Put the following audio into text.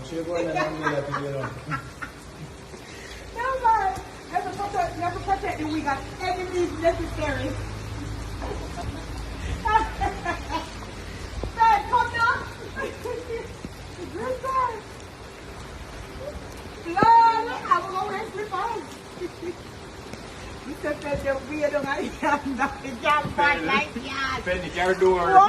Chegou na minha primeira. Never protect we got enemies necessary. Dad, come down. Good dad. Lord, I will always flip on. You said that you're weird on my young, young, like, yeah. เป็นอีกแก้วด้วย Whoa.